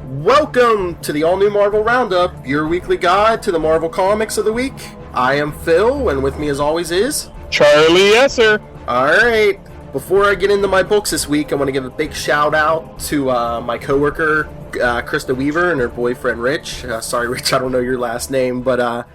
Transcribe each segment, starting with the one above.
Welcome to the All New Marvel Roundup, your weekly guide to the Marvel Comics of the week. I am Phil, and with me as always is... Charlie, yes sir. Alright, before I get into my books this week, I want to give a big shout out to my coworker, Krista Weaver, and her boyfriend Rich. Sorry Rich, I don't know your last name, but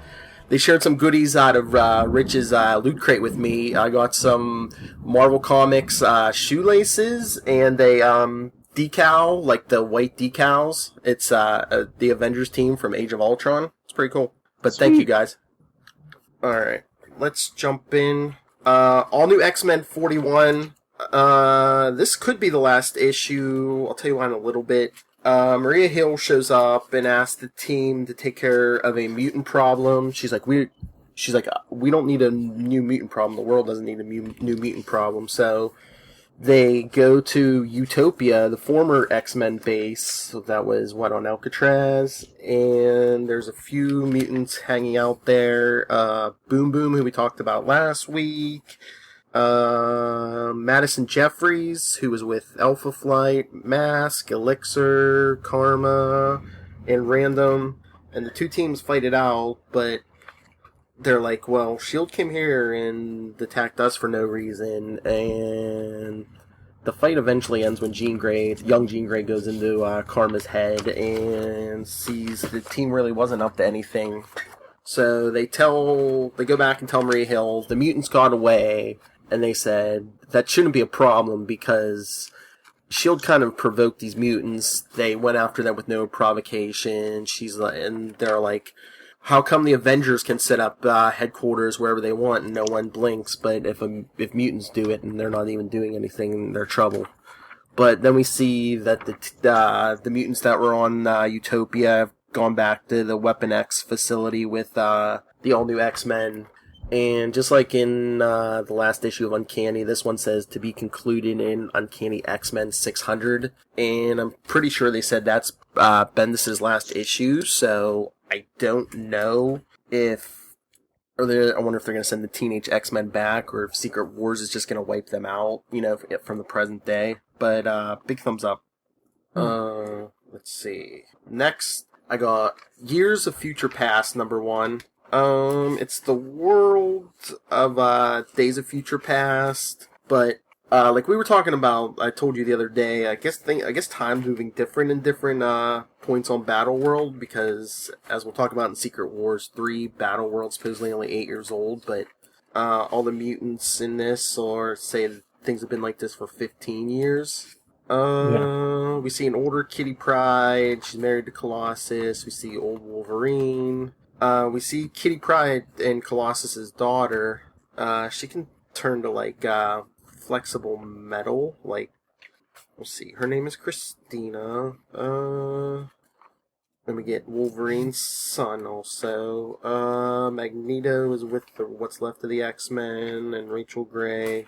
they shared some goodies out of Rich's loot crate with me. I got some Marvel Comics shoelaces and a decal, like the white decals. It's the Avengers team from Age of Ultron. It's pretty cool. But Sweet. Thank you guys. Alright, let's jump in. All New X-Men 41. This could be the last issue. I'll tell you why in a little bit. Maria Hill shows up and asks the team to take care of a mutant problem. She's like, we don't need a new mutant problem. The world doesn't need a new mutant problem. So they go to Utopia, the former X-Men base. So that was, on Alcatraz. And there's a few mutants hanging out there. Boom Boom, who we talked about last week. Madison Jeffries, who was with Alpha Flight, Mask, Elixir, Karma, and Random. And the two teams fight it out, but they're like, well, S.H.I.E.L.D. came here and attacked us for no reason, and the fight eventually ends when young Jean Grey goes into Karma's head and sees the team really wasn't up to anything. So they go back and tell Maria Hill the mutants got away, and they said that shouldn't be a problem because S.H.I.E.L.D. kind of provoked these mutants. They went after them with no provocation. And they're like, how come the Avengers can set up headquarters wherever they want and no one blinks, but if mutants do it and they're not even doing anything, they're trouble. But then we see that the mutants that were on Utopia have gone back to the Weapon X facility with the All New X-Men. And just like in the last issue of Uncanny, this one says to be concluded in Uncanny X-Men 600. And I'm pretty sure they said that's Bendis' last issue, so I don't know I wonder if they're going to send the Teenage X-Men back, or if Secret Wars is just going to wipe them out, from the present day. But big thumbs up. Let's see. Next, I got Years of Future Past, #1. It's the world of Days of Future Past, but like we were talking about, I told you the other day, I guess time's moving different in different points on Battleworld, because as we'll talk about in Secret Wars 3, Battleworld's supposedly only 8 years old, but all the mutants in this say things have been like this for 15 years. We see an older Kitty Pryde. She's married to Colossus. We see old Wolverine. We see Kitty Pryde and Colossus's daughter. She can turn to flexible metal. We'll see. Her name is Christina. Then we get Wolverine's son also. Magneto is with what's left of the X-Men, and Rachel Grey.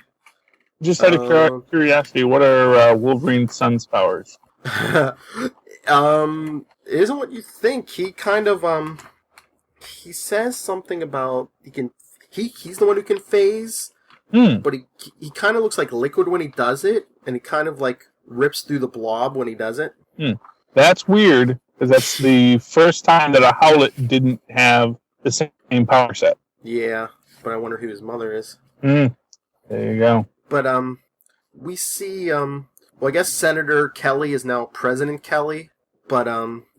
Just out of curiosity, what are Wolverine's son's powers? It isn't what you think. He kind of he says something about he's the one who can phase, but he kind of looks like liquid when he does it, and he kind of rips through the blob when he does it. That's weird, because that's the first time that a Howlett didn't have the same power set. Yeah, but I wonder who his mother is. There you go. But we see I guess Senator Kelly is now President Kelly, but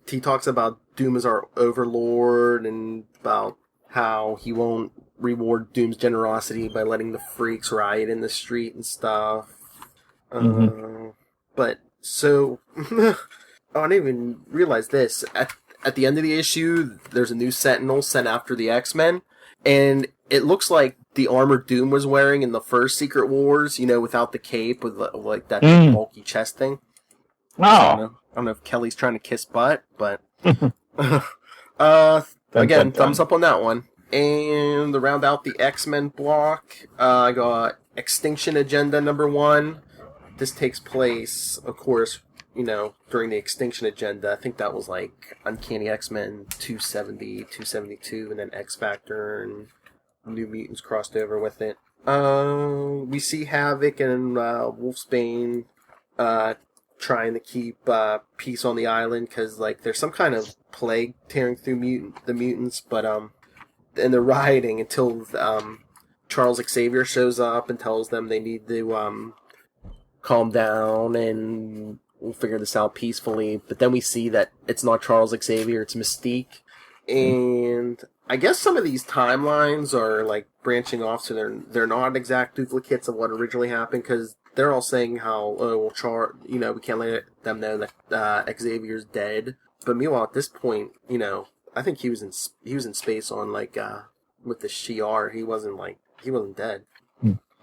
he talks about Doom is our overlord, and about how he won't reward Doom's generosity by letting the freaks riot in the street and stuff. But so I didn't even realize this. At the end of the issue, there's a new Sentinel sent after the X-Men, and it looks like the armor Doom was wearing in the first Secret Wars, without the cape, with that bulky chest thing. Oh. I don't know if Kelly's trying to kiss butt, but again, thumbs up on that one. And to round out the X-Men block, I got X-Tinction Agenda #1. This takes place, of course, during the X-Tinction Agenda. I think that was Uncanny X-Men 270, 272, and then X-Factor and New Mutants crossed over with it. We see Havoc and Wolfsbane trying to keep peace on the island because like there's some kind of plague tearing through the mutants, but and they're rioting until Charles Xavier shows up and tells them they need to calm down and we'll figure this out peacefully. But then we see that it's not Charles Xavier, it's Mystique. And I guess some of these timelines are like branching off, so they're not exact duplicates of what originally happened, because they're all saying how, oh, well, we can't let them know that Xavier's dead. But meanwhile, at this point, I think he was in space on like with the Shi'ar. He wasn't dead.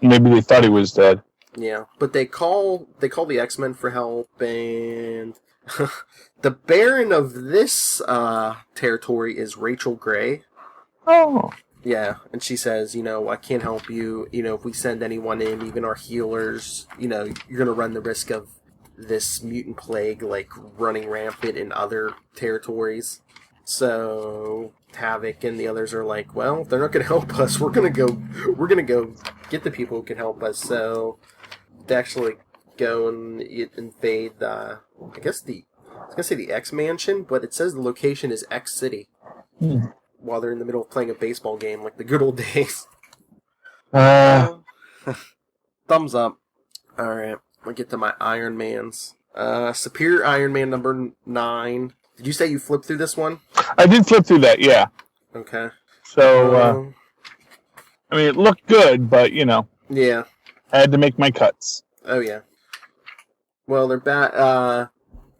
Maybe they thought he was dead. Yeah, but they call the X-Men for help, and the Baron of this territory is Rachel Gray. Oh. Yeah, and she says, I can't help you. If we send anyone in, even our healers, you're going to run the risk of this mutant plague, like, running rampant in other territories. So Havoc and the others are like, well, if they're not going to help us, we're going to go get the people who can help us. So they actually go and invade, I was going to say the X Mansion, but it says the location is X City. While they're in the middle of playing a baseball game, like the good old days. Thumbs up. Alright, I'll get to my Iron Mans. Superior Iron Man number 9. Did you say you flipped through this one? I did flip through that, yeah. Okay. So, I mean, it looked good, but, Yeah. I had to make my cuts. Oh, yeah. Well, they're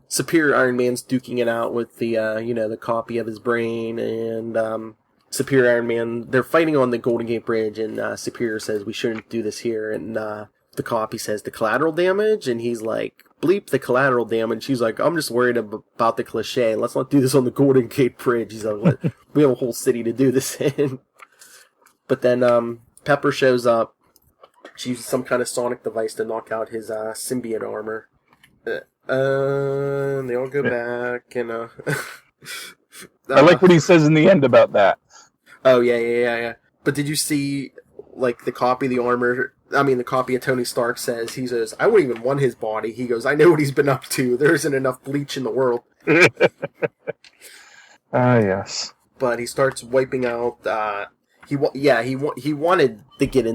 Superior Iron Man's duking it out with the, the copy of his brain, and Superior Iron Man, they're fighting on the Golden Gate Bridge, and Superior says, we shouldn't do this here, and the copy says, the collateral damage, and he's like, bleep the collateral damage. She's like, I'm just worried about the cliche. Let's not do this on the Golden Gate Bridge. He's like, we have a whole city to do this in. But then Pepper shows up. She uses some kind of sonic device to knock out his symbiote armor. They all go back, and I like what he says in the end about that. Oh, yeah. But did you see, like, the copy of the armor? I mean, the copy of Tony Stark says, he says, I wouldn't even want his body. He goes, I know what he's been up to. There isn't enough bleach in the world. Yes. But he starts wiping out, he wanted to get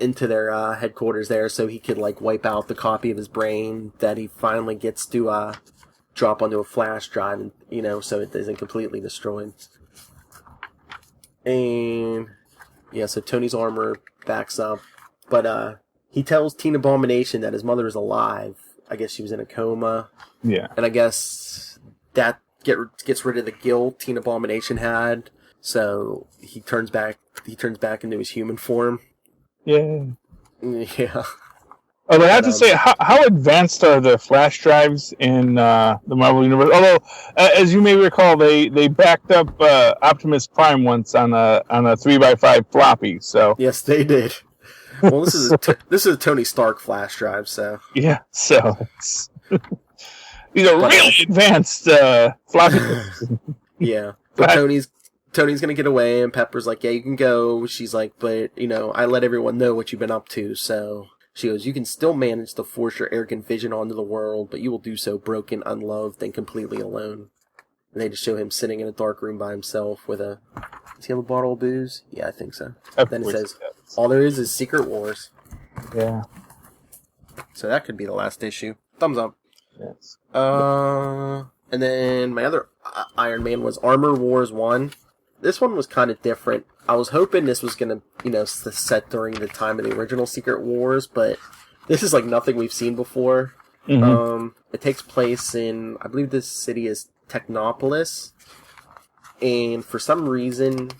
into their headquarters there so he could, like, wipe out the copy of his brain that he finally gets to drop onto a flash drive, and, so it isn't completely destroyed. And yeah, so Tony's armor backs up, but he tells Teen Abomination that his mother is alive. I guess she was in a coma. Yeah. And I guess that gets rid of the guilt Teen Abomination had, so he turns back into his human form. Yeah. Yeah. Although I have to say, how advanced are the flash drives in the Marvel Universe? Although, as you may recall, they backed up Optimus Prime once on a 3x5 floppy. So yes, they did. Well, this is a Tony Stark flash drive, so yeah. So these are really advanced floppy. Yeah, but Tony's gonna get away, and Pepper's like, yeah, you can go. She's like, but, I let everyone know what you've been up to, so she goes, you can still manage to force your arrogant vision onto the world, but you will do so broken, unloved, and completely alone. And they just show him sitting in a dark room by himself with does he have a bottle of booze? Yeah, I think so. Then it says, all there is Secret Wars. Yeah. So that could be the last issue. Thumbs up. Yes. And then my other Iron Man was Armor Wars 1. This one was kind of different. I was hoping this was going to, set during the time of the original Secret Wars, but this is like nothing we've seen before. Mm-hmm. It takes place in, I believe this city is Technopolis, and for some reason,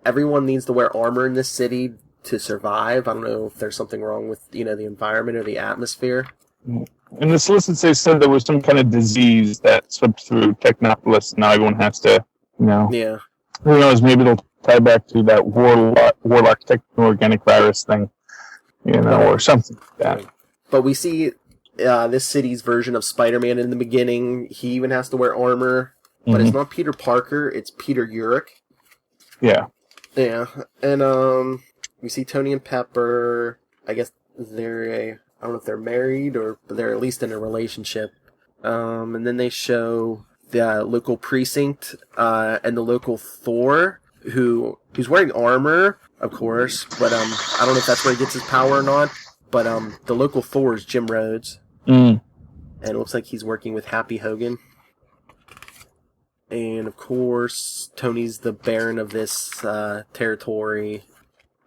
everyone needs to wear armor in this city to survive. I don't know if there's something wrong with, the environment or the atmosphere. In the solicit, they said there was some kind of disease that swept through Technopolis, and now everyone has to, Yeah. Who knows, maybe it'll tie back to that Warlock techno-organic virus thing, or something like that. But we see this city's version of Spider-Man in the beginning. He even has to wear armor, but it's not Peter Parker, it's Peter Urich. Yeah. Yeah, and we see Tony and Pepper. I guess I don't know if they're married, but they're at least in a relationship. And then they show the local precinct and the local Thor, who's wearing armor, of course, but I don't know if that's where he gets his power or not. But the local Thor is Jim Rhodes, and it looks like he's working with Happy Hogan. And of course, Tony's the Baron of this territory,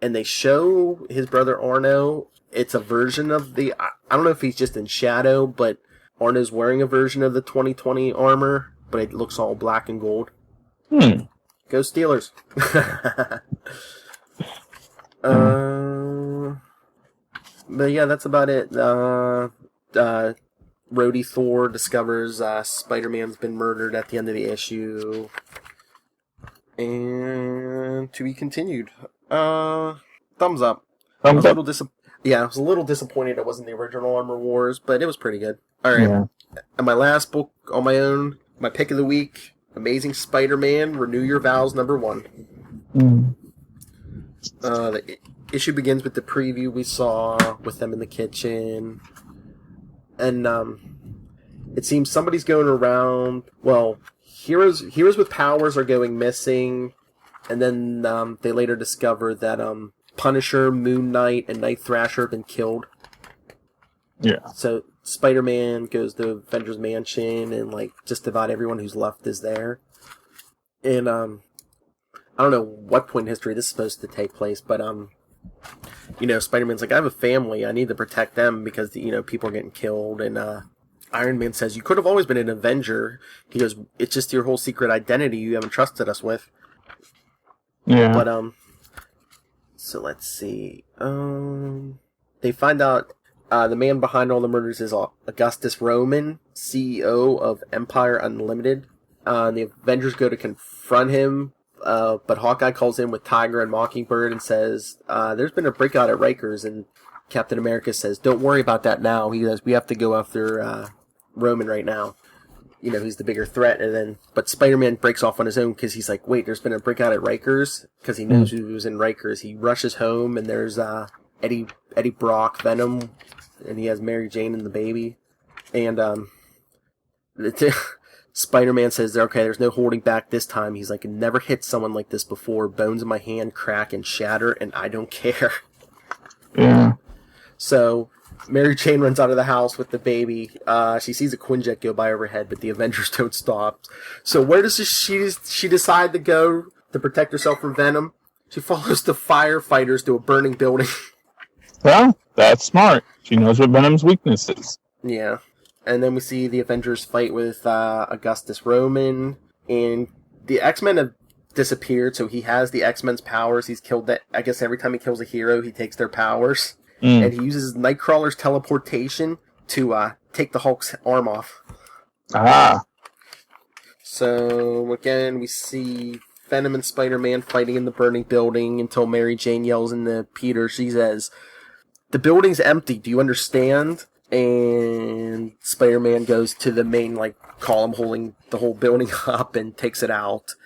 and they show his brother Arno. It's a version of the. I don't know if he's just in shadow, but Arno's wearing a version of the 2020 armor, but it looks all black and gold. Go Steelers! But yeah, that's about it. Rhodey Thor discovers Spider-Man's been murdered at the end of the issue. And to be continued. Thumbs up. Thumbs up. I was a little disappointed it wasn't the original Armor Wars, but it was pretty good. Alright. Yeah. And my last book on my own, my pick of the week, Amazing Spider-Man, Renew Your Vows, #1. The issue begins with the preview we saw with them in the kitchen. And it seems somebody's going around. Well, heroes with powers are going missing, and then they later discover that Punisher, Moon Knight, and Night Thrasher have been killed. Yeah. So Spider-Man goes to Avengers Mansion, and like just about everyone who's left is there. And I don't know what point in history this is supposed to take place, but Spider-Man's like, I have a family, I need to protect them because people are getting killed, and Iron Man says, you could have always been an Avenger. He goes, it's just your whole secret identity you haven't trusted us with. Yeah. But so let's see. They find out the man behind all the murders is Augustus Roman, CEO of Empire Unlimited. The Avengers go to confront him, but Hawkeye calls in with Tiger and Mockingbird and says, there's been a breakout at Rikers, and Captain America says, don't worry about that now. He says, we have to go after Roman right now. He's the bigger threat. But Spider-Man breaks off on his own because he's like, wait, there's been a breakout at Rikers? Because he knows who was in Rikers. He rushes home, and there's Eddie Brock, Venom, and he has Mary Jane and the baby. And Spider-Man says, okay, there's no holding back this time. He's like, I never hit someone like this before. Bones in my hand crack and shatter, and I don't care. Yeah. So Mary Jane runs out of the house with the baby. She sees a Quinjet go by overhead, but the Avengers don't stop. So where does she decide to go to protect herself from Venom? She follows the firefighters to a burning building. Well, that's smart. She knows what Venom's weakness is. Yeah. And then we see the Avengers fight with Augustus Roman, and the X-Men have disappeared, so he has the X-Men's powers. He's killed that. I guess every time he kills a hero, he takes their powers. And he uses Nightcrawler's teleportation to take the Hulk's arm off. Ah. So, again, we see Venom and Spider-Man fighting in the burning building until Mary Jane yells into Peter. She says, the building's empty, do you understand? And Spider-Man goes to the main column holding the whole building up and takes it out.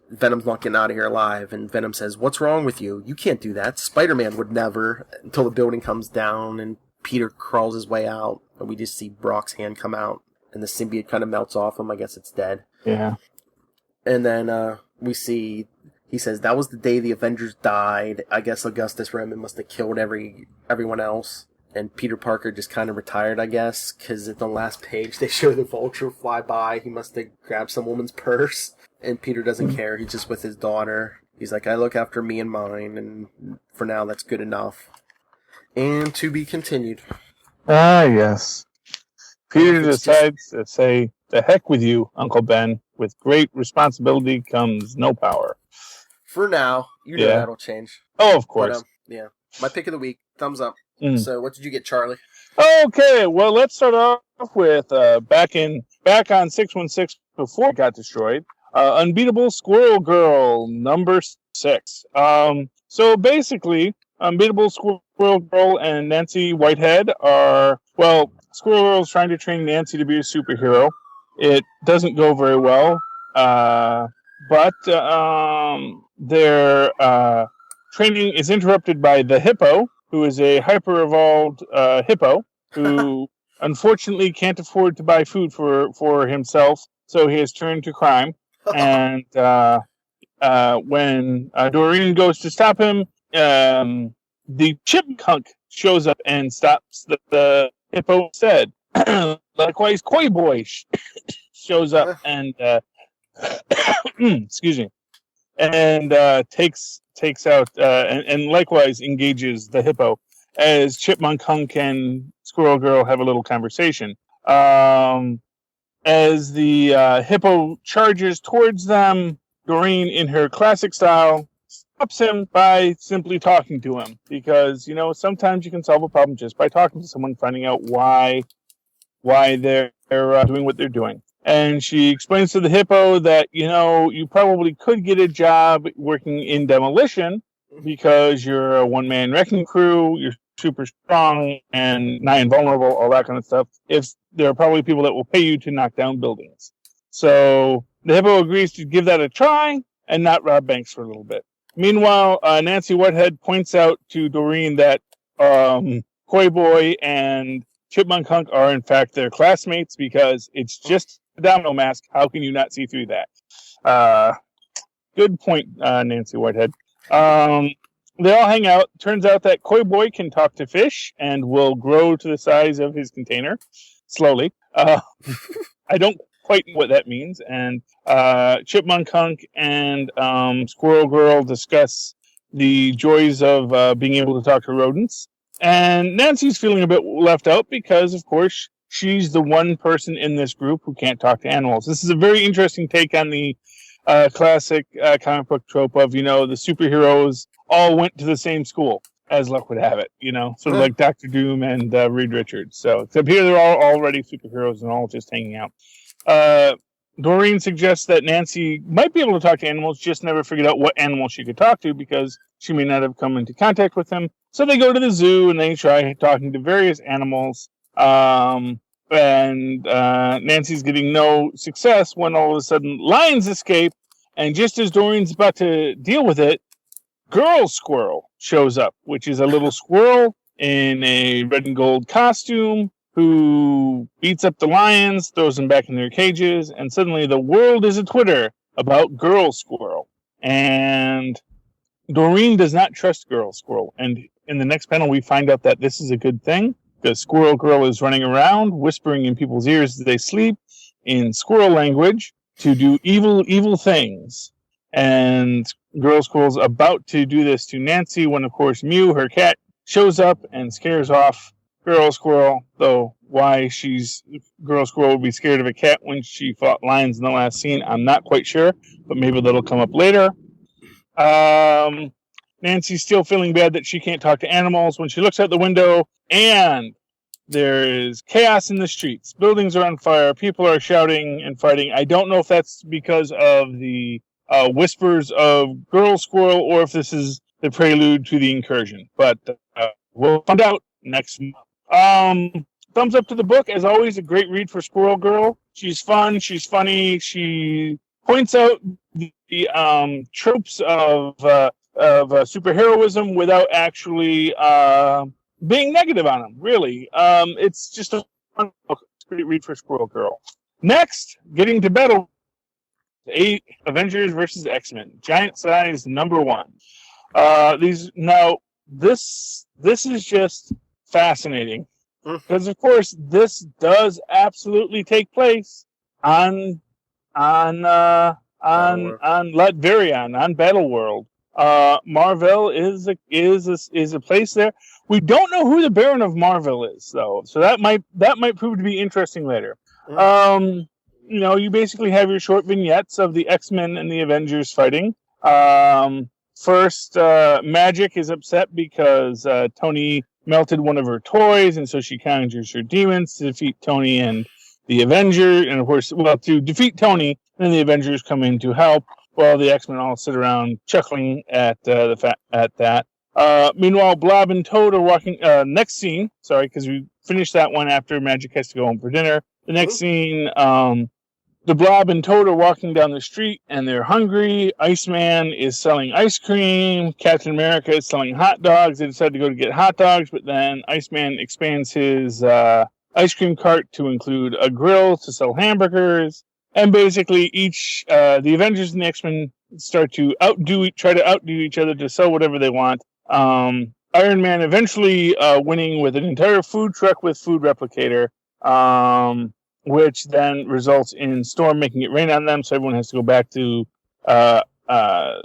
Venom's not getting out of here alive, and Venom says, what's wrong with you? You can't do that. Spider-Man would never, until the building comes down, and Peter crawls his way out, and we just see Brock's hand come out, and the symbiote kind of melts off him. I guess it's dead. Yeah. And then we see, he says, that was the day the Avengers died. I guess Augustus Roman must have killed everyone else. And Peter Parker just kind of retired, I guess, because at the last page they show the Vulture fly by. He must have grabbed some woman's purse. And Peter doesn't care. He's just with his daughter. He's like, I look after me and mine, and for now that's good enough. And to be continued. Ah, yes. Peter decides to say, the heck with you, Uncle Ben. With great responsibility comes no power. For now. You know that'll change. Oh, of course. But, yeah. My pick of the week. Thumbs up. So what did you get, Charlie? Okay, well, let's start off with back on 616 before it got destroyed. Unbeatable Squirrel Girl, #6. So basically, Unbeatable Squirrel Girl and Nancy Whitehead are, Squirrel Girl's trying to train Nancy to be a superhero. It doesn't go very well, but their training is interrupted by the Hippo, who is a hyper-evolved hippo, who unfortunately can't afford to buy food for himself, so he has turned to crime. And when Doreen goes to stop him, the chipmunk shows up and stops the hippo instead. Likewise, Koi Boy shows up and excuse me, and takes out and likewise engages the hippo as Chipmunk Hunk and Squirrel Girl have a little conversation. As the hippo charges towards them, Doreen, in her classic style, stops him by simply talking to him. Because, sometimes you can solve a problem just by talking to someone, finding out why they're doing what they're doing. And she explains to the hippo that, you probably could get a job working in demolition because you're a one-man wrecking crew, you're super strong and nigh invulnerable, all that kind of stuff. If there are probably people that will pay you to knock down buildings. So the hippo agrees to give that a try and not rob banks for a little bit. Meanwhile, Nancy Whitehead points out to Doreen that Koi Boy and Chipmunk Hunk are in fact their classmates because it's just a domino mask. How can you not see through that? Good point, Nancy Whitehead. They all hang out. Turns out that Koi Boy can talk to fish and will grow to the size of his container slowly. I don't quite know what that means. And Chipmunk Hunk and Squirrel Girl discuss the joys of being able to talk to rodents. And Nancy's feeling a bit left out because, of course, she's the one person in this group who can't talk to animals. This is a very interesting take on the classic comic book trope of, the superheroes all went to the same school, as luck would have it, sort of like Dr. Doom and Reed Richards. So, except here they're all already superheroes and all just hanging out. Doreen suggests that Nancy might be able to talk to animals, just never figured out what animal she could talk to because she may not have come into contact with them. So they go to the zoo and they try talking to various animals. And Nancy's getting no success when all of a sudden lions escape. And just as Doreen's about to deal with it, Girl Squirrel shows up, which is a little squirrel in a red and gold costume who beats up the lions, throws them back in their cages, and suddenly the world is a Twitter about Girl Squirrel. And Doreen does not trust Girl Squirrel. And in the next panel, we find out that this is a good thing. The Squirrel Girl is running around, whispering in people's ears as they sleep in squirrel language to do evil, evil things. And Girl Squirrel's about to do this to Nancy when, of course, Mew, her cat, shows up and scares off Girl Squirrel, though why Girl Squirrel would be scared of a cat when she fought lions in the last scene, I'm not quite sure, but maybe that'll come up later. Nancy's still feeling bad that she can't talk to animals when she looks out the window, and there is chaos in the streets. Buildings are on fire, people are shouting and fighting. I don't know if that's because of the whispers of Girl Squirrel or if this is the prelude to the incursion, but we'll find out next month. Thumbs up to the book. As always, a great read for Squirrel Girl. She's fun. She's funny. She points out the tropes of superheroism without actually being negative on them. Really, it's just a fun book. It's a great read for Squirrel Girl. Next, getting to Battle. 8 Avengers versus X-Men. Giant size #1. This is just fascinating because, of course, this does absolutely take place on Latverion, on Battleworld. Marvel is a place there. We don't know who the Baron of Marvel is, though, so that might prove to be interesting later. You basically have your short vignettes of the X-Men and the Avengers fighting. First, Magic is upset because Tony melted one of her toys, and so she conjures her demons to defeat Tony and the Avengers. And of course, to defeat Tony, and the Avengers come in to help, while the X-Men all sit around chuckling at that. Meanwhile, Blob and Toad are walking. Next scene, sorry, because we finished that one after Magic has to go home for dinner. The next scene, the Blob and Toad are walking down the street, and they're hungry. Iceman is selling ice cream. Captain America is selling hot dogs. They decide to go to get hot dogs, but then Iceman expands his ice cream cart to include a grill to sell hamburgers, and basically the Avengers and the X-Men start to try to outdo each other to sell whatever they want. Iron Man eventually winning with an entire food truck with food replicator, which then results in Storm making it rain on them, so everyone has to go back to the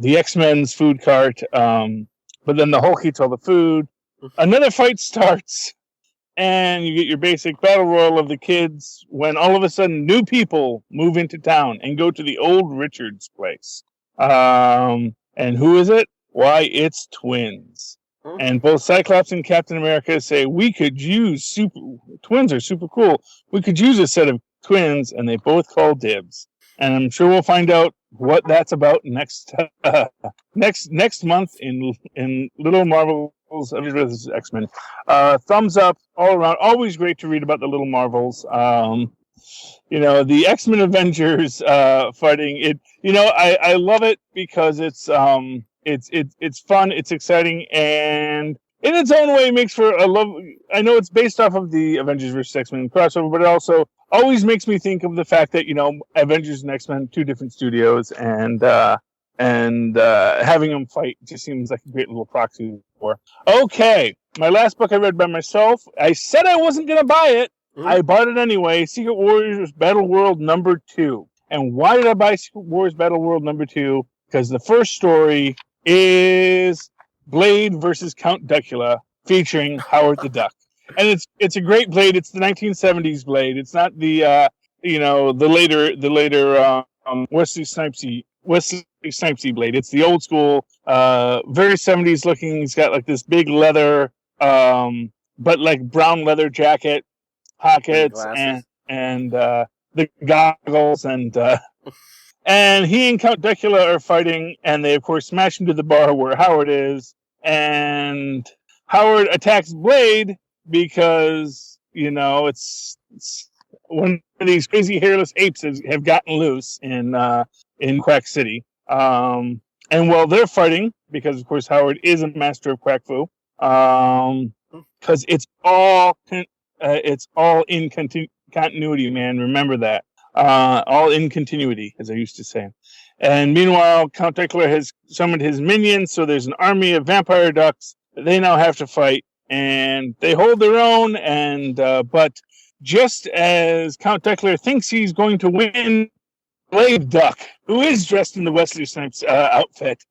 X-Men's food cart. But then the Hulk eats all the food. Another fight starts, and you get your basic battle royal of the kids when all of a sudden new people move into town and go to the old Richards place. And who is it? Why, it's twins. And both Cyclops and Captain America say, twins are super cool. We could use a set of twins, and they both call dibs. And I'm sure we'll find out what that's about next month in Little Marvels vs. X-Men. Thumbs up all around. Always great to read about the Little Marvels. The X-Men Avengers fighting it. I love it because it's fun, it's exciting, and in its own way makes for a love. I know it's based off of the Avengers vs. X-Men crossover, but it also always makes me think of the fact that Avengers and X-Men, two different studios, and having them fight just seems like a great little proxy for. Okay, my last book I read by myself. I said I wasn't going to buy it. I bought it anyway. Secret Warriors Battleworld #2. And why did I buy Secret Wars Battleworld #2? Because the first story is Blade versus Count Duckula, featuring Howard the Duck. And it's a great Blade. It's the 1970s Blade. It's not the later Wesley Snipesy Blade. It's the old school, very 70s looking. He's got like this big leather, but like brown leather jacket, pockets, and the goggles, and he and Count Duckula are fighting, and they of course smash into the bar where Howard is, and Howard attacks Blade because it's one of these crazy hairless apes have gotten loose in Quack City, and while they're fighting, because of course Howard is a master of Quack Fu, because it's all in continuity, man. Remember that. All in continuity, as I used to say. And meanwhile, Count Duckula has summoned his minions, so there's an army of vampire ducks that they now have to fight, and they hold their own. And but just as Count Duckula thinks he's going to win, Blade Duck, who is dressed in the Wesley Snipes outfit,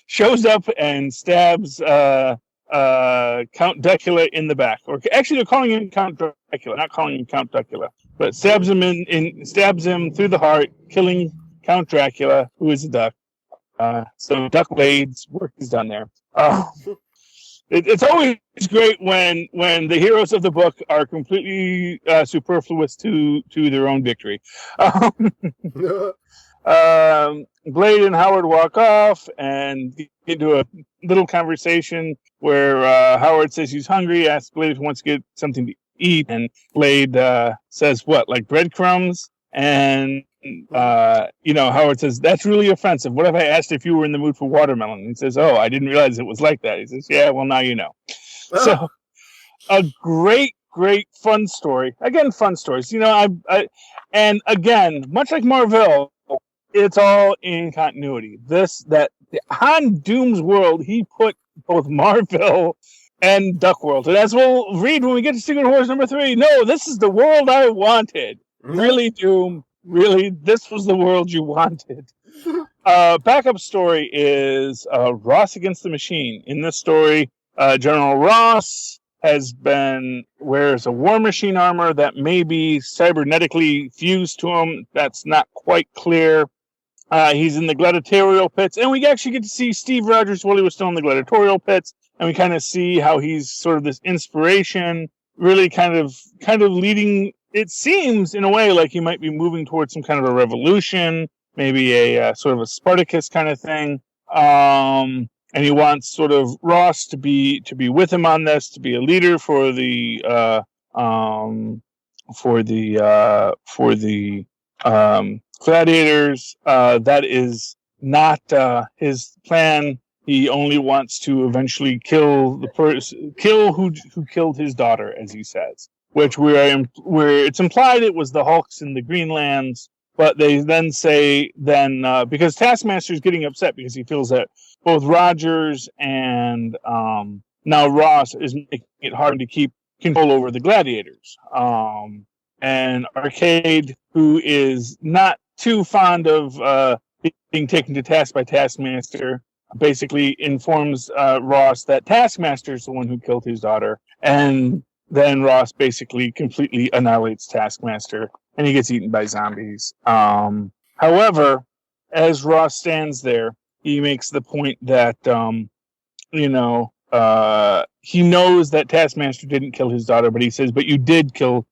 shows up and stabs Count Duckula in the back. Or actually, they're calling him Count Duckula, not calling him Count Duckula, but stabs him through the heart, killing Count Dracula, who is a duck. So Duck Blade's work is done there. It's always great when the heroes of the book are completely superfluous to their own victory. Blade and Howard walk off and get into a little conversation where Howard says he's hungry, asks Blade if he wants to get something to eat, and Blade says, what, like breadcrumbs? And Howard says, that's really offensive. What if I asked if you were in the mood for watermelon? He says, oh, I didn't realize it was like that. He says, yeah, well, now you know. So a great fun story. Again, fun stories. And again, much like Marvel, it's all in continuity. On Doom's world, he put both Marvel and Duck World. And as we'll read when we get to Secret Wars #3, no, this is the world I wanted. Really, Doom? Really? This was the world you wanted? Backup story is Ross against the Machine. In this story, General Ross wears a War Machine armor that may be cybernetically fused to him. That's not quite clear. He's in the gladiatorial pits, and we actually get to see Steve Rogers while he was still in the gladiatorial pits, and we kind of see how he's sort of this inspiration, really kind of leading. It seems in a way like he might be moving towards some kind of a revolution, maybe a sort of a Spartacus kind of thing. And he wants sort of Ross to be with him on this, to be a leader for the gladiators. That is not his plan. He only wants to eventually kill who killed his daughter, as he says. which where it's implied it was the Hulks in the Greenlands, but they then say because Taskmaster's getting upset because he feels that both Rogers and now Ross is making it hard to keep control over the gladiators. And Arcade, who is not too fond of being taken to task by Taskmaster, basically informs Ross that Taskmaster is the one who killed his daughter, and then Ross basically completely annihilates Taskmaster, and he gets eaten by zombies. However, as Ross stands there, he makes the point that he knows that Taskmaster didn't kill his daughter, but he says, "But you did kill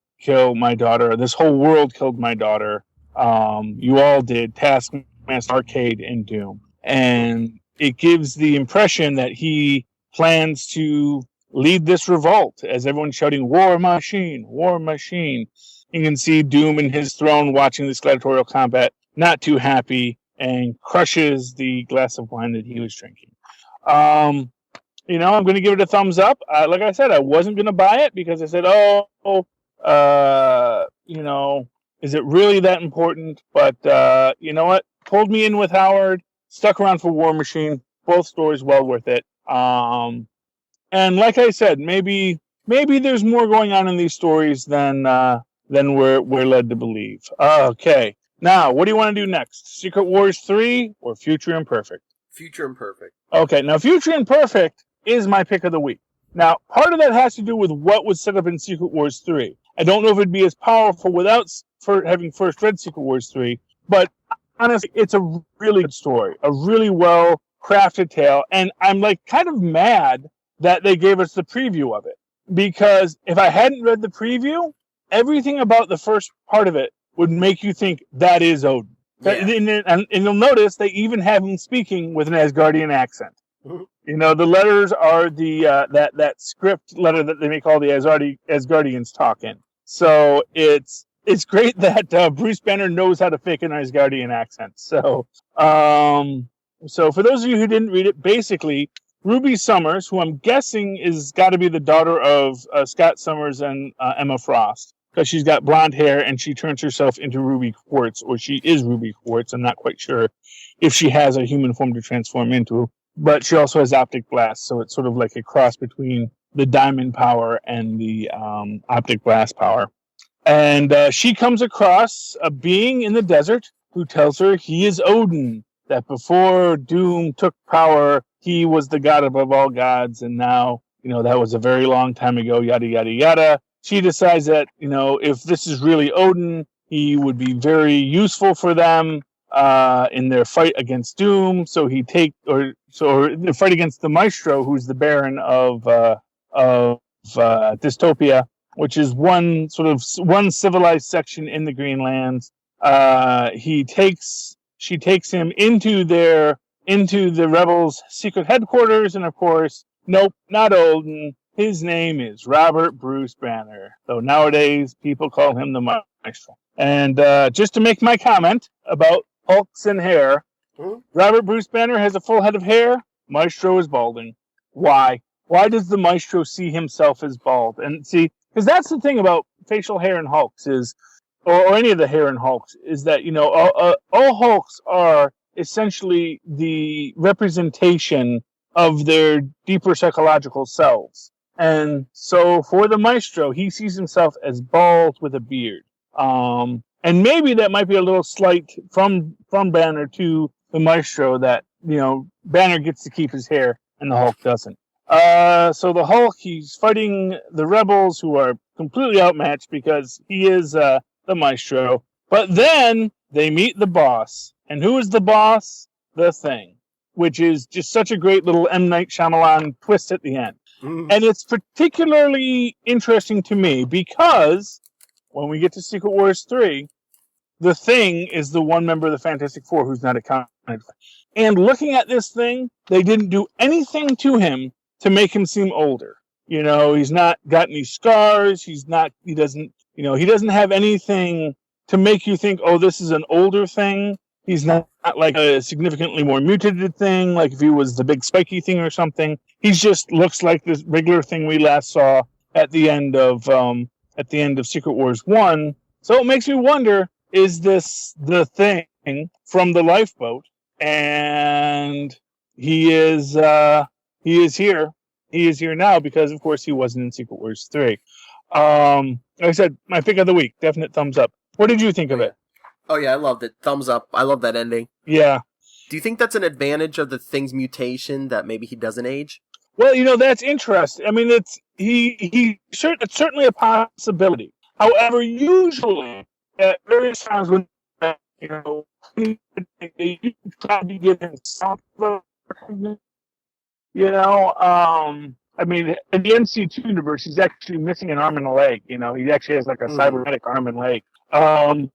my daughter. This whole world killed my daughter. You all did. Taskmaster, Arcade, and Doom." And it gives the impression that he plans to lead this revolt as everyone's shouting, "War Machine, War Machine." You can see Doom in his throne watching this gladiatorial combat, not too happy, and crushes the glass of wine that he was drinking. I'm going to give it a thumbs up. Like I said, I wasn't going to buy it because I said, is it really that important? But you know what? Pulled me in with Howard, stuck around for War Machine. Both stories well worth it. And like I said, maybe there's more going on in these stories than we're led to believe. Okay. Now, what do you want to do next? Secret Wars 3 or Future Imperfect? Future Imperfect. Okay, now Future Imperfect is my pick of the week. Now, part of that has to do with what was set up in Secret Wars 3. I don't know if it'd be as powerful without having first read Secret Wars 3, but honestly, it's a really good story, a really well-crafted tale, and I'm kind of mad that they gave us the preview of it, because if I hadn't read the preview, everything about the first part of it would make you think that is Odin. Yeah. And you'll notice they even have him speaking with an Asgardian accent. Mm-hmm. The letters are the that script letter that they make all the Asgardians talk in. So it's great that Bruce Banner knows how to fake an Asgardian accent. So for those of you who didn't read it, basically Ruby Summers, who I'm guessing is got to be the daughter of Scott Summers and Emma Frost, because she's got blonde hair and she turns herself into Ruby Quartz, or she is Ruby Quartz. I'm not quite sure if she has a human form to transform into, but she also has optic blast, so it's sort of like a cross between the diamond power and the optic blast power. And she comes across a being in the desert who tells her he is Odin, that before Doom took power, he was the god above all gods, and now, that was a very long time ago, yada, yada, yada. She decides that, if this is really Odin, he would be very useful for them in their fight against Doom. So the fight against the Maestro, who's the Baron of Dystopia, which is one civilized section in the Greenlands. She takes him into the rebels' secret headquarters, and of course, nope, not Odin. His name is Robert Bruce Banner, though nowadays people call him the Maestro. And just to make my comment about Hulks and hair, Robert Bruce Banner has a full head of hair. Maestro is balding. Why? Why does the Maestro see himself as bald? And see, because that's the thing about facial hair in Hulks or any of the hair in Hulks, is that, all Hulks are essentially the representation of their deeper psychological selves. And so for the Maestro, he sees himself as bald with a beard. And maybe that might be a little slight from Banner to the Maestro, that, Banner gets to keep his hair and the Hulk doesn't. So the Hulk, he's fighting the rebels, who are completely outmatched because he is the Maestro. But then they meet the boss. And who is the boss? The Thing, which is just such a great little M. Night Shyamalan twist at the end. Mm. And it's particularly interesting to me because when we get to Secret Wars 3, the Thing is the one member of the Fantastic Four who's not accounted for. And looking at this Thing, they didn't do anything to him to make him seem older. He's not got any scars. He doesn't have anything to make you think, oh, this is an older Thing. He's not like a significantly more mutated Thing, like if he was the big spiky Thing or something. He just looks like this regular Thing we last saw at the end of at the end of Secret Wars 1. So it makes me wonder, is this the thing from the lifeboat? And he is here. He is here now because, of course, he wasn't in Secret Wars 3. Like I said, my pick of the week, definite thumbs up. What did you think of it? Oh, yeah, I loved it. Thumbs up. I love that ending. Yeah. Do you think that's an advantage of the Thing's mutation, that maybe he doesn't age? Well, that's interesting. I mean, it's certainly a possibility. However, usually at various times when they try to give him something, I mean, in the NC2 universe, he's actually missing an arm and a leg. He actually has like a cybernetic arm and leg. And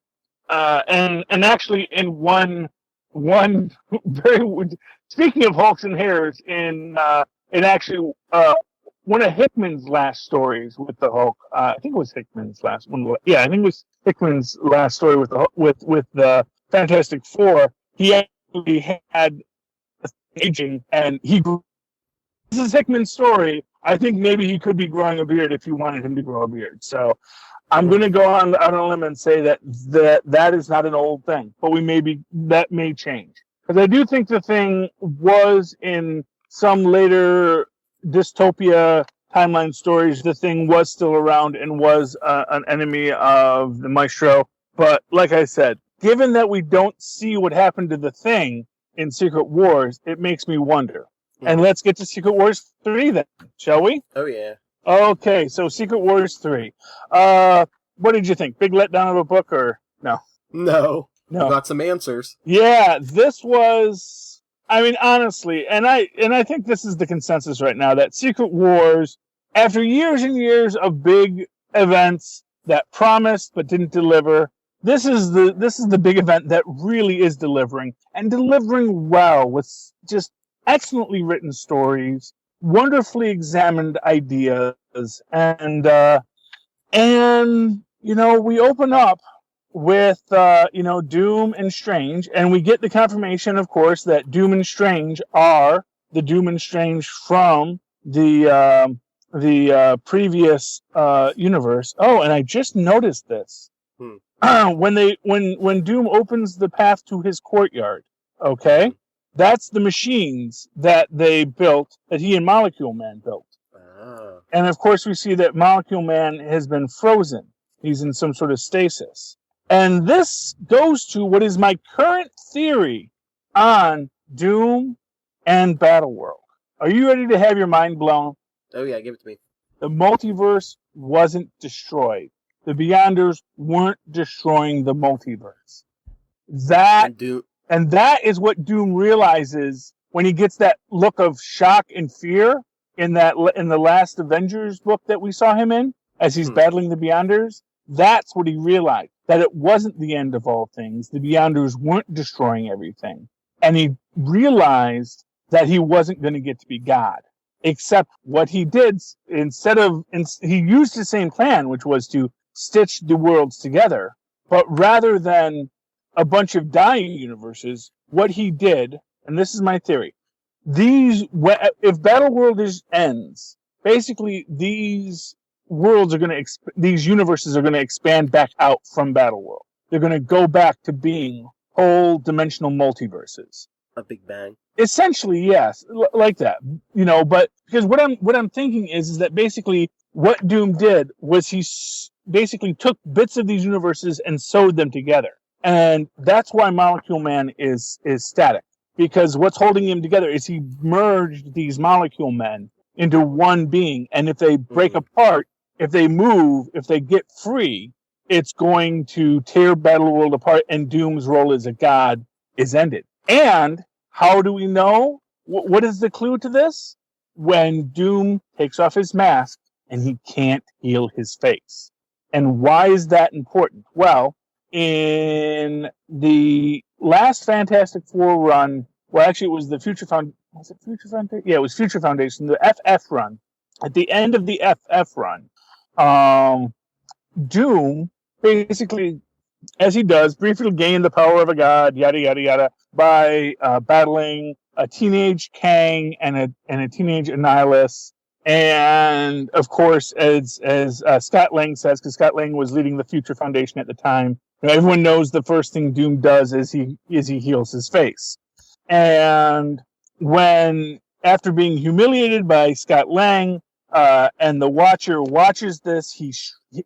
actually in one very, speaking of Hulks and hairs, in actually one of Hickman's last stories with the Hulk, I think it was Hickman's last one. Yeah, I think it was Hickman's last story with the Fantastic Four. He actually had aging, and he grew. This is Hickman's story. I think maybe he could be growing a beard if you wanted him to grow a beard. So I'm going to go on a limb and say that is not an old thing, but that may change. Because I do think the Thing was in some later dystopia timeline stories, the Thing was still around and was an enemy of the Maestro. But like I said, given that we don't see what happened to the Thing in Secret Wars, it makes me wonder. And let's get to Secret Wars 3 then, shall we? Oh, yeah. Okay, so Secret Wars 3. What did you think? Big letdown of a book or no? No. Got some answers. Yeah, this was, I mean, honestly, and I think this is the consensus right now, that Secret Wars, after years and years of big events that promised but didn't deliver, this is the big event that really is delivering, and delivering well with just excellently written stories, wonderfully examined ideas, and we open up with Doom and Strange, and we get the confirmation, of course, that Doom and Strange are the Doom and Strange from the previous universe. Oh, and I just noticed this when Doom opens the path to his courtyard. Okay. That's the machines that they built, that he and Molecule Man built. Oh. And of course we see that Molecule Man has been frozen. He's in some sort of stasis. And this goes to what is my current theory on Doom and Battleworld. Are you ready to have your mind blown? Oh yeah, give it to me. The multiverse wasn't destroyed. The Beyonders weren't destroying the multiverse. And that is what Doom realizes when he gets that look of shock and fear in the last Avengers book that we saw him in, as he's battling the Beyonders. That's what he realized, that it wasn't the end of all things. The Beyonders weren't destroying everything. And he realized that he wasn't going to get to be God. Except what he did, he used the same plan, which was to stitch the worlds together. But rather than a bunch of dying universes, what he did, and this is my theory, if Battleworld ends, basically these universes are going to expand back out from Battleworld. They're going to go back to being whole dimensional multiverses. A Big Bang. Essentially, yes, like that. But because what I'm thinking is that basically what Doom did was he basically took bits of these universes and sewed them together. And that's why Molecule Man is static. Because what's holding him together is he merged these Molecule Men into one being. And if they break apart, if they move, if they get free, it's going to tear Battleworld apart, and Doom's role as a god is ended. And how do we know? What is the clue to this? When Doom takes off his mask and he can't heal his face. And why is that important? Well, in the last Fantastic Four run, well, actually, it was the Future Foundation. Was it Future Foundation? Yeah, it was Future Foundation, the FF run. At the end of the FF run, Doom basically, as he does, briefly gained the power of a god, yada yada yada, by battling a teenage Kang and a teenage Annihilus, And of course, as Scott Lang says, because Scott Lang was leading the Future Foundation at the time, everyone knows the first thing Doom does is he heals his face. And when, after being humiliated by Scott Lang, and the Watcher watches this,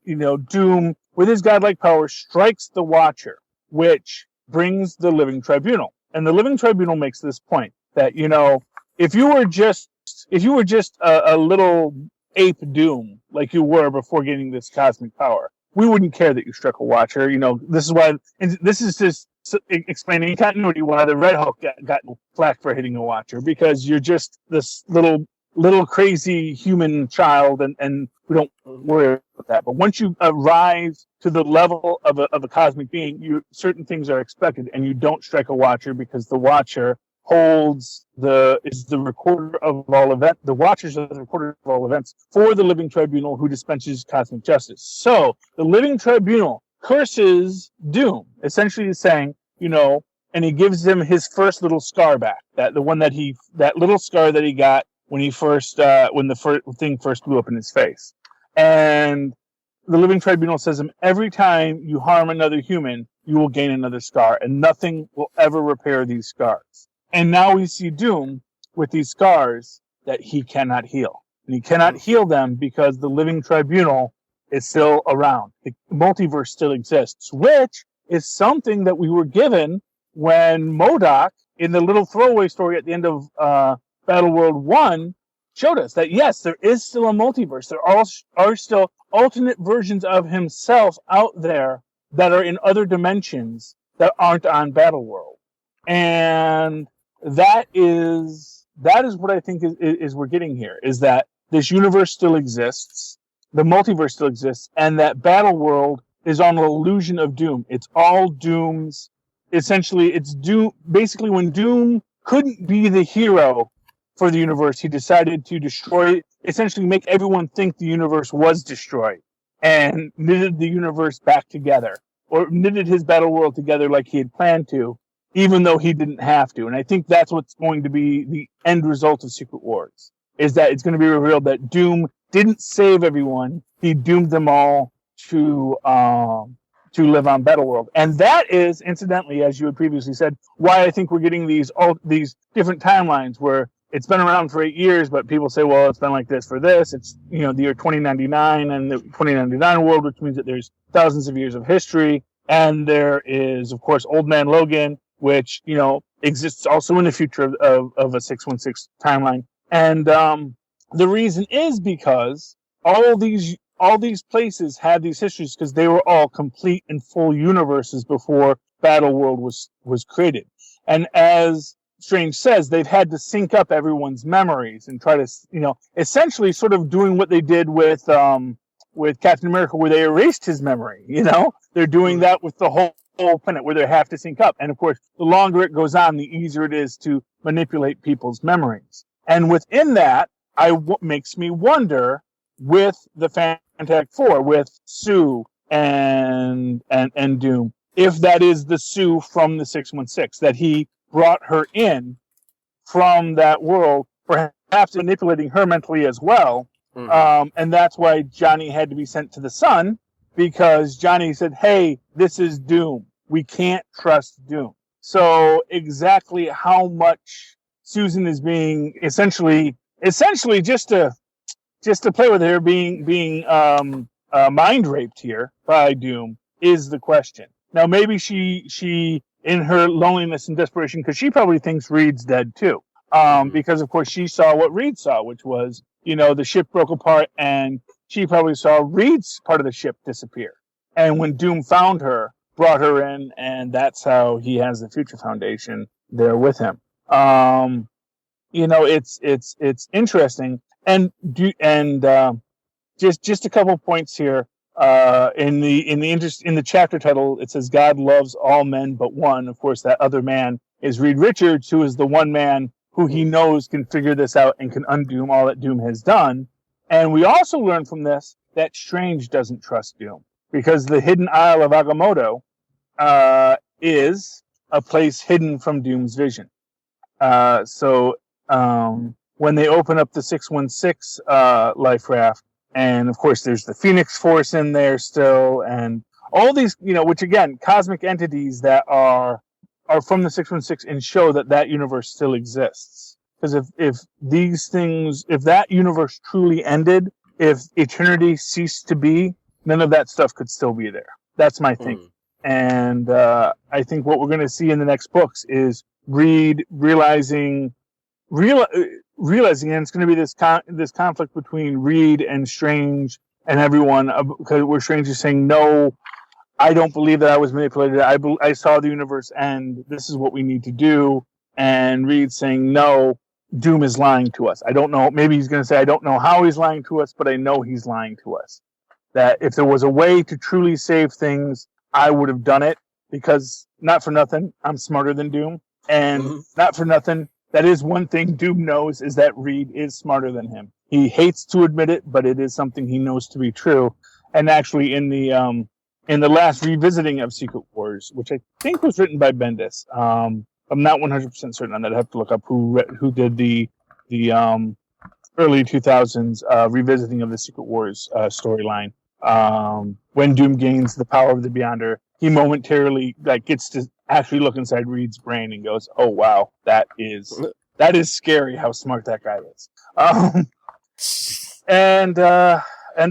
Doom, with his godlike power, strikes the Watcher, which brings the Living Tribunal. And the Living Tribunal makes this point that, if you were just a little ape Doom, like you were before getting this cosmic power, we wouldn't care that you struck a Watcher. This is why, and this is just explaining continuity why the Red Hulk got flack for hitting a Watcher, because you're just this little crazy human child, and we don't worry about that. But once you rise to the level of a cosmic being, certain things are expected, and you don't strike a Watcher, because the Watcher is the recorder of all events. The Watchers are the recorder of all events for the Living Tribunal, who dispenses cosmic justice. So the Living Tribunal curses Doom, essentially saying, and he gives him his first little scar back, that little scar that he got when when the thing first blew up in his face. And the Living Tribunal says him, every time you harm another human, you will gain another scar, and nothing will ever repair these scars. And now we see Doom with these scars that he cannot heal. And he cannot heal them because the Living Tribunal is still around. The multiverse still exists, which is something that we were given when MODOK, in the little throwaway story at the end of Battleworld 1, showed us that, yes, there is still a multiverse. There are still alternate versions of himself out there that are in other dimensions that aren't on Battleworld. And that is what I think is we're getting here, is that this universe still exists, the multiverse still exists, and that Battleworld is on an illusion of Doom. It's all Doom's. Essentially, it's Doom. Basically, when Doom couldn't be the hero for the universe, he decided to destroy, essentially make everyone think the universe was destroyed, and knitted the universe back together, or knitted his Battleworld together like he had planned to, even though he didn't have to. And I think that's what's going to be the end result of Secret Wars, is that it's going to be revealed that Doom didn't save everyone. He doomed them all to live on Battleworld. And that is, incidentally, as you had previously said, why I think we're getting these different timelines where it's been around for 8 years, but people say, well, it's been like this for this. It's, the year 2099 and the 2099 world, which means that there's thousands of years of history. And there is, of course, Old Man Logan, which, exists also in the future of a 616 timeline. And the reason is because all these places had these histories because they were all complete and full universes before Battleworld was created. And as Strange says, they've had to sync up everyone's memories and try to, essentially sort of doing what they did with Captain America, where they erased his memory. They're doing that with the whole planet, where they have to sync up. And of course, the longer it goes on, the easier it is to manipulate people's memories. And within that, makes me wonder, with the Fantastic Four, with Sue and Doom, if that is the Sue from the 616, that he brought her in from that world, perhaps manipulating her mentally as well. Mm-hmm. And that's why Johnny had to be sent to the sun, because Johnny said, hey, this is Doom. We can't trust Doom. So exactly how much Susan is being essentially just to play with her being mind raped here by Doom is the question. Now maybe she in her loneliness and desperation, because she probably thinks Reed's dead too. Because of course she saw what Reed saw, which was, the ship broke apart, and she probably saw Reed's part of the ship disappear. And when Doom found her, brought her in, and that's how he has the Future Foundation there with him. It's interesting. And just a couple points here. In the chapter title, it says God loves all men but one. Of course, that other man is Reed Richards, who is the one man who he knows can figure this out and can undo all that Doom has done. And we also learn from this that Strange doesn't trust Doom, because the hidden Isle of Agamotto is a place hidden from Doom's vision. So when they open up the 616 life raft. And of course, there's the Phoenix Force in there still, and all these, which again, cosmic entities that are from the 616 and show that universe still exists. Because if these things, if that universe truly ended, if eternity ceased to be, none of that stuff could still be there. That's my thing. And I think what we're going to see in the next books is Reed realizing, and it's going to be this conflict between Reed and Strange and everyone, because where Strange is saying, no, I don't believe that I was manipulated. I saw the universe end. This is what we need to do. And Reed saying, no, Doom is lying to us. I don't know. Maybe he's going to say, I don't know how he's lying to us, but I know he's lying to us. That if there was a way to truly save things, I would have done it, because not for nothing, I'm smarter than Doom. And not for nothing, that is one thing Doom knows, is that Reed is smarter than him. He hates to admit it, but it is something he knows to be true. And actually in the last revisiting of Secret Wars, which I think was written by Bendis, I'm not 100% certain on that. I have to look up who did the early 2000s revisiting of the Secret Wars storyline. When Doom gains the power of the Beyonder, he momentarily gets to actually look inside Reed's brain and goes, "Oh wow, that is scary how smart that guy is." And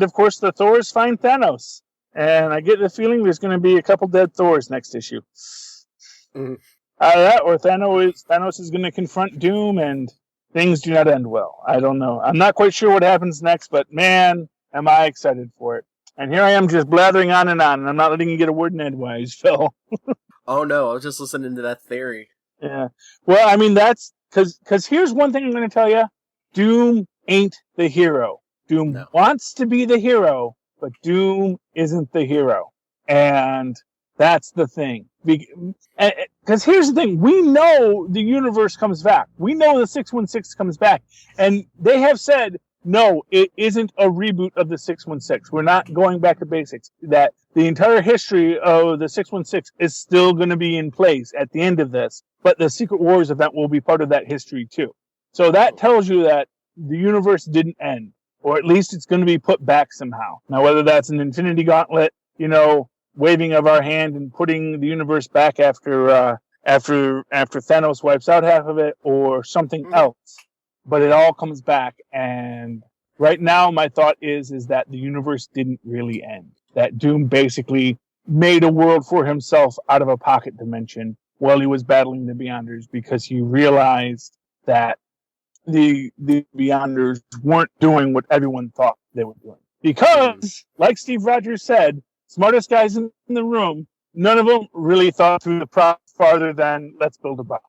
of course the Thors find Thanos, and I get the feeling there's going to be a couple dead Thors next issue. Either that, or Thanos is going to confront Doom, and things do not end well. I don't know. I'm not quite sure what happens next, but man, am I excited for it. And here I am just blathering on, and I'm not letting you get a word in edgewise, Phil. Oh no, I was just listening to that theory. Yeah. Well, I mean, that's because here's one thing I'm going to tell you. Doom ain't the hero. Doom wants to be the hero, but Doom isn't the hero. And that's the thing. Because here's the thing. We know the universe comes back. We know the 616 comes back. And they have said, no, it isn't a reboot of the 616. We're not going back to basics. That the entire history of the 616 is still going to be in place at the end of this. But the Secret Wars event will be part of that history too. So that tells you that the universe didn't end. Or at least it's going to be put back somehow. Now, whether that's an Infinity Gauntlet, waving of our hand and putting the universe back after Thanos wipes out half of it, or something else. But it all comes back, and right now my thought is that the universe didn't really end. That Doom basically made a world for himself out of a pocket dimension while he was battling the Beyonders, because he realized that the Beyonders weren't doing what everyone thought they were doing. Because, like Steve Rogers said, smartest guys in the room, none of them really thought through the process farther than, let's build a bomb.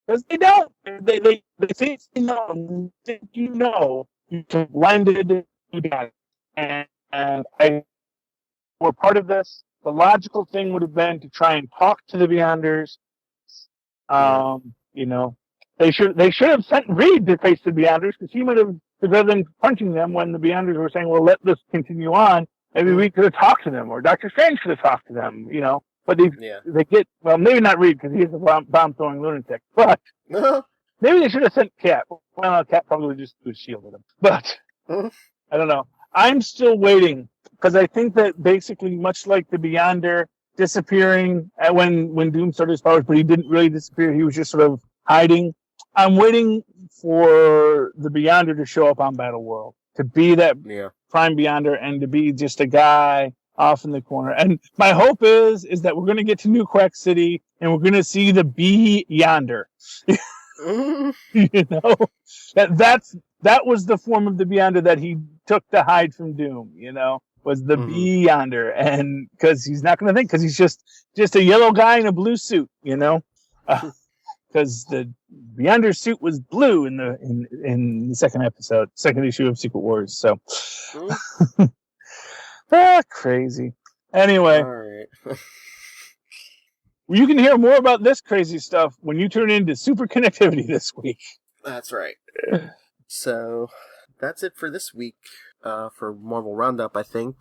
Because they don't. They think you can blended, you got it. And we're part of this. The logical thing would have been to try and talk to the Beyonders. They should have sent Reed to face the Beyonders, because he would have, rather than punching them when the Beyonders were saying, well, let this continue on, maybe Reed could have talked to them, or Dr. Strange could have talked to them, But they get, well, maybe not Reed, because he's a bomb-throwing lunatic, but maybe they should have sent Cap. Well, Cap probably just threw a shield at him. But, I don't know. I'm still waiting, because I think that basically, much like the Beyonder disappearing when Doom started his powers, but he didn't really disappear, he was just sort of hiding. I'm waiting for the Beyonder to show up on Battleworld, to be that prime Beyonder, and to be just a guy off in the corner. And my hope is that we're going to get to New Quack City, and we're going to see the Beyonder. That was the form of the Beyonder that he took to hide from Doom, was the Beyonder. And because he's not going to think, because he's just a yellow guy in a blue suit, because the Beyonder suit was blue in the second issue of Secret Wars. So, crazy. Anyway, all right. You can hear more about this crazy stuff when you tune into Super Connectivity this week. That's right. So that's it for this week. For Marvel Roundup, I think.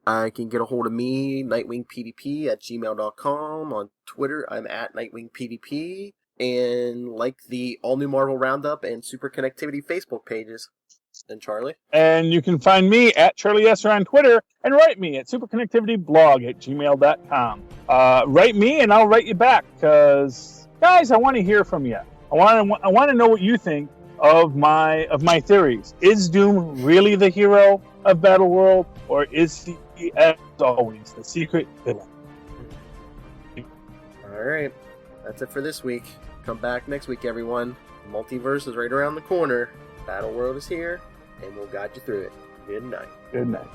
I can get a hold of me, NightwingPDP at gmail.com. On Twitter, I'm at NightwingPDP. and like the All New Marvel Roundup and Super Connectivity Facebook pages. And Charlie? And you can find me at Charlie&rsquo on Twitter, and write me at superconnectivityblog@gmail.com. Write me, and I'll write you back, because, guys, I want to hear from you. I want to know what you think of my theories. Is Doom really the hero of Battleworld, or is he, as always, the secret villain? All right. That's it for this week. Come back next week, everyone. Multiverse is right around the corner. Battleworld is here, and we'll guide you through it. Good night. Good night.